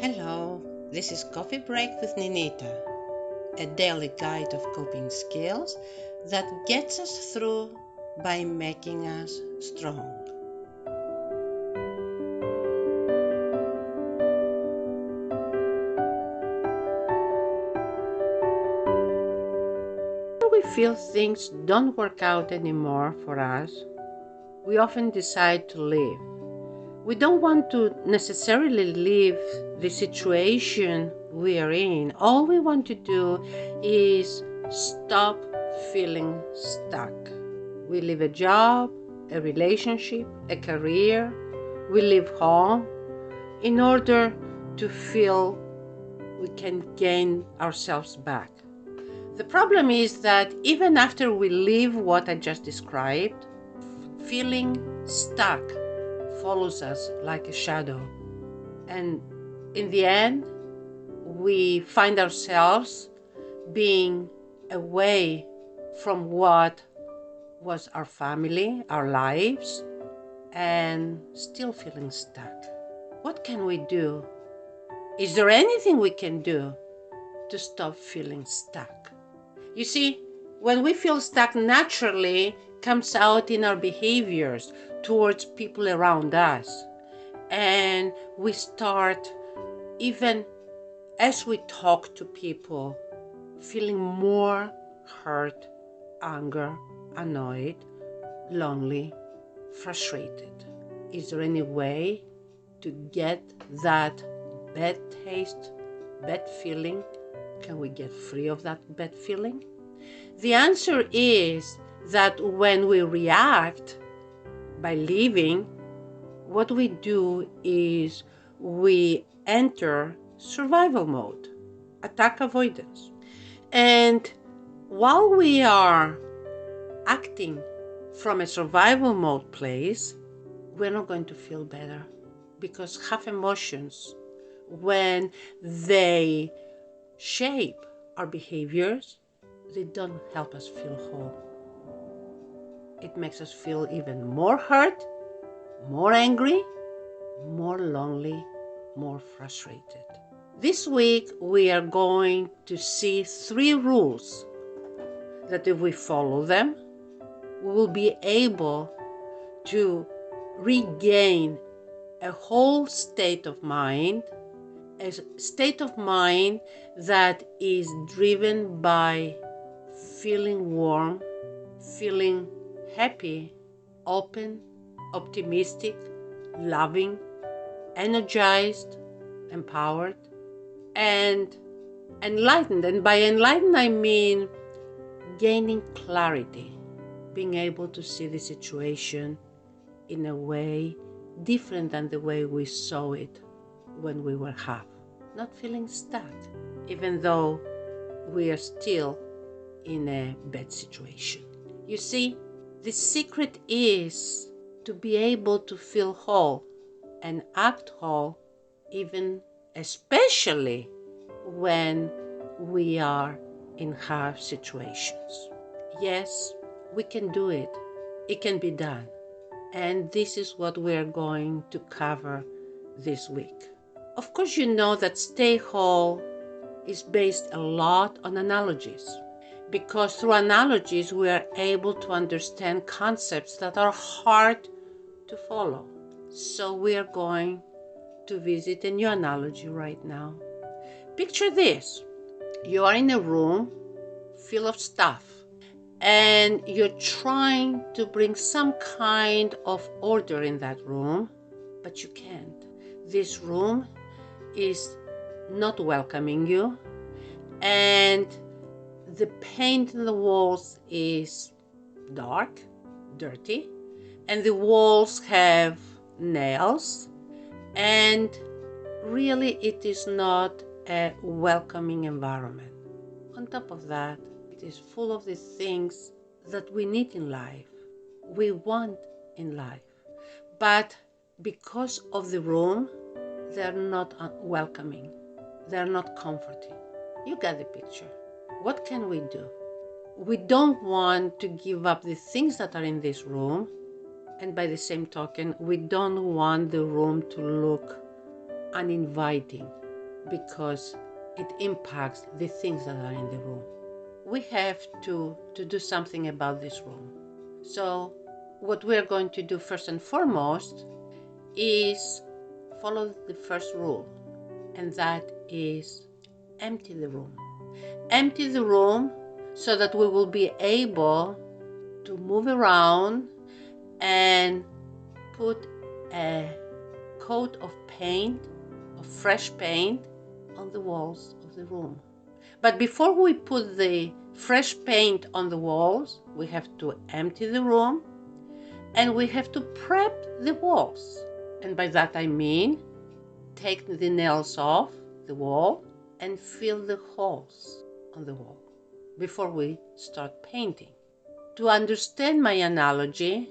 Hello, this is Coffee Break with Ninita, a daily guide of coping skills that gets us through by making us strong. When we feel things don't work out anymore for us, we often decide to leave. We don't want to necessarily leave the situation we are in. All we want to do is stop feeling stuck. We leave a job, a relationship, a career. We leave home in order to feel we can gain ourselves back. The problem is that even after we leave what I just described, feeling stuck follows us like a shadow. And in the end, we find ourselves being away from what was our family, our lives, and still feeling stuck. What can we do? Is there anything we can do to stop feeling stuck? You see, when we feel stuck, naturally comes out in our behaviors towards people around us. And we start, even as we talk to people, feeling more hurt, anger, annoyed, lonely, frustrated. Is there any way to get that bad taste, bad feeling? Can we get free of that bad feeling? The answer is that when we react by leaving, what we do is we enter survival mode, attack avoidance. And while we are acting from a survival mode place, we're not going to feel better, because half emotions, when they shape our behaviors, they don't help us feel whole. It makes us feel even more hurt, more angry, more lonely, more frustrated. This week, we are going to see 3 rules that if we follow them, we will be able to regain a whole state of mind, a state of mind that is driven by feeling warm, feeling happy, open, optimistic, loving, energized, empowered, and enlightened. And by enlightened, I mean gaining clarity, being able to see the situation in a way different than the way we saw it when we were half. Not feeling stuck, even though we are still in a bad situation. You see, the secret is to be able to feel whole and act whole, even especially when we are in hard situations. Yes, we can do it. It can be done. And this is what we're going to cover this week. Of course, you know that Stay Whole is based a lot on analogies, because through analogies we are able to understand concepts that are hard to follow. So we are going to visit a new analogy right now. Picture this. You are in a room full of stuff, and you're trying to bring some kind of order in that room, but you can't. This room is not welcoming you, and the paint in the walls is dark, dirty, and the walls have nails, and really it is not a welcoming environment. On top of that, it is full of the things that we need in life, we want in life, but because of the room, they're not welcoming, they're not comforting. You get the picture. What can we do? We don't want to give up the things that are in this room, and by the same token, we don't want the room to look uninviting. because it impacts the things that are in the room. We have to do something about this room. So what we're going to do first and foremost is follow the first rule, and that is empty the room. Empty the room so that we will be able to move around and put a coat of paint, of fresh paint, on the walls of the room. But before we put the fresh paint on the walls, we have to empty the room and we have to prep the walls. And by that I mean take the nails off the wall and fill the holes on the wall before we start painting. To understand my analogy,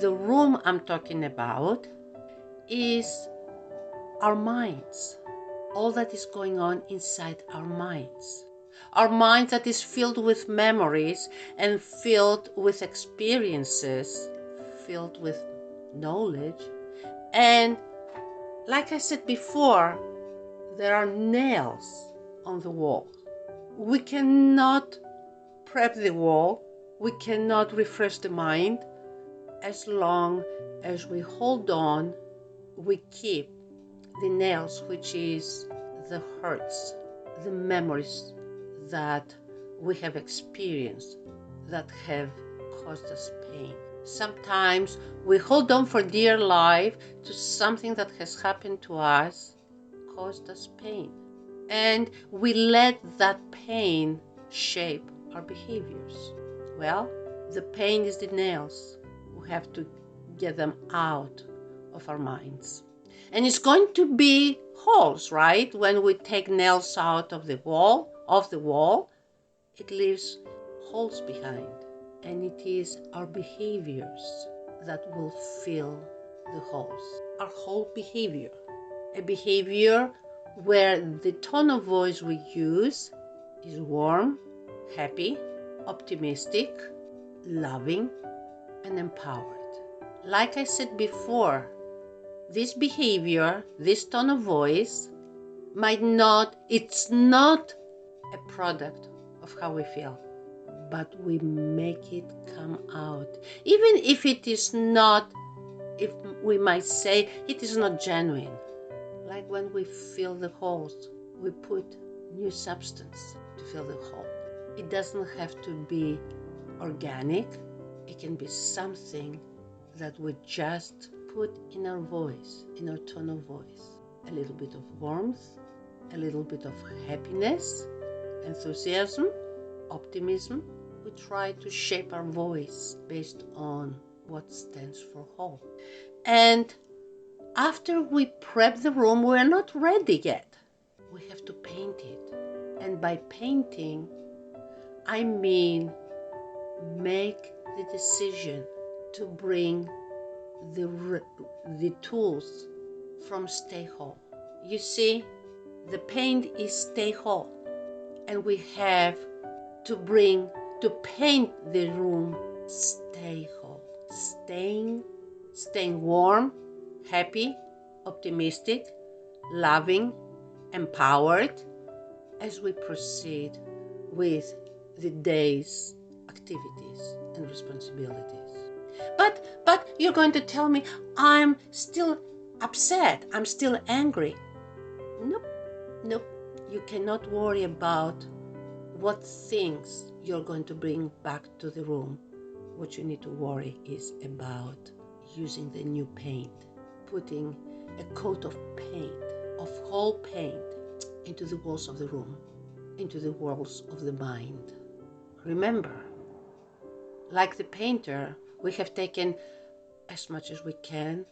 the room I'm talking about is our minds, all that is going on inside our minds. Our mind that is filled with memories and filled with experiences, filled with knowledge. And like I said before, there are nails on the wall. We cannot prep the wall, we cannot refresh the mind as long as we hold on, we keep the nails, which is the hurts, the memories that we have experienced that have caused us pain. Sometimes we hold on for dear life to something that has happened to us, caused us pain. And we let that pain shape our behaviors. Well, the pain is the nails. We have to get them out of our minds. And it's going to be holes, right? When we take nails out of the wall, it leaves holes behind. And it is our behaviors that will fill the holes. Our whole behavior. A behavior where the tone of voice we use is warm, happy, optimistic, loving, and empowered. Like I said before, this behavior, this tone of voice, it's not a product of how we feel, but we make it come out. Even if it is not, if we might say it is not genuine. Like when we fill the holes, we put new substance to fill the hole. It doesn't have to be organic. It can be something that we just put in our voice, in our tone of voice. A little bit of warmth, a little bit of happiness, enthusiasm, optimism. We try to shape our voice based on what stands for whole. And after we prep the room, we're not ready yet. We have to paint it. And by painting, I mean make the decision to bring the tools from StayWHOLE. You see, the paint is StayWHOLE, and we have to paint the room StayWHOLE, staying warm, happy, optimistic, loving, empowered as we proceed with the day's activities and responsibilities. But you're going to tell me I'm still upset, I'm still angry. Nope. You cannot worry about what things you're going to bring back to the room. What you need to worry is about using the new paint, putting a coat of paint, of whole paint, into the walls of the room, into the walls of the mind. Remember, like the painter, we have taken as much as we can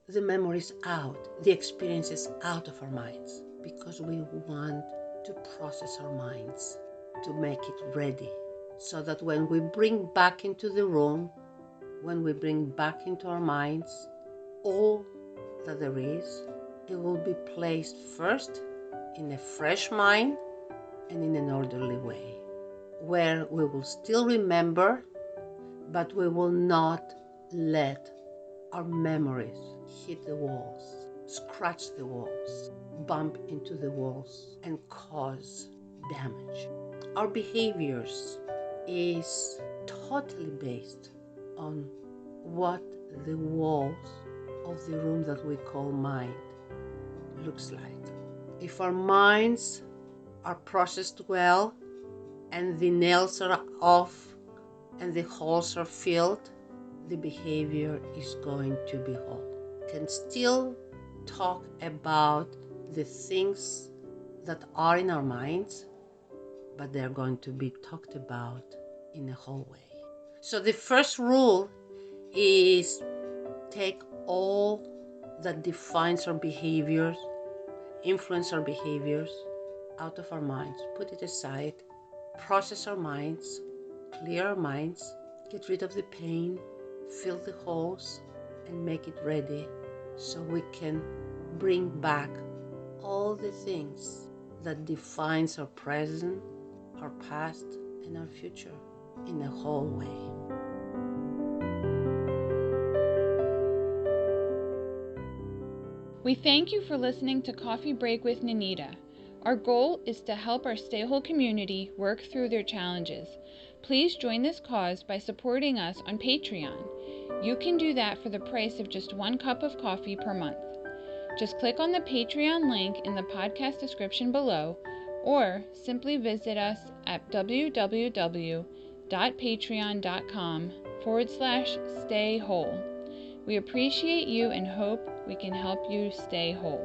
the memories out, the experiences out of our minds, because we want to process our minds, to make it ready, so that when we bring back into the room, when we bring back into our minds all that there is, it will be placed first in a fresh mind and in an orderly way, where we will still remember, but we will not let our memories hit the walls, scratch the walls, bump into the walls, and cause damage. Our behaviors is totally based on what the walls of the room that we call mind looks like. If our minds are processed well and the nails are off and the holes are filled, the behavior is going to be whole. Can still talk about the things that are in our minds, but they're going to be talked about in a whole way. So the first rule is take all that defines our behaviors, influence our behaviors, out of our minds, put it aside, process our minds, clear our minds, get rid of the pain, fill the holes, and make it ready so we can bring back all the things that defines our present, our past, and our future in a whole way. We thank you for listening to Coffee Break with Ninita. Our goal is to help our StayWHOLE community work through their challenges. Please join this cause by supporting us on Patreon. You can do that for the price of just 1 cup of coffee per month. Just click on the Patreon link in the podcast description below, or simply visit us at www.patreon.com/StayWHOLE. We appreciate you and hope we can help you stay whole.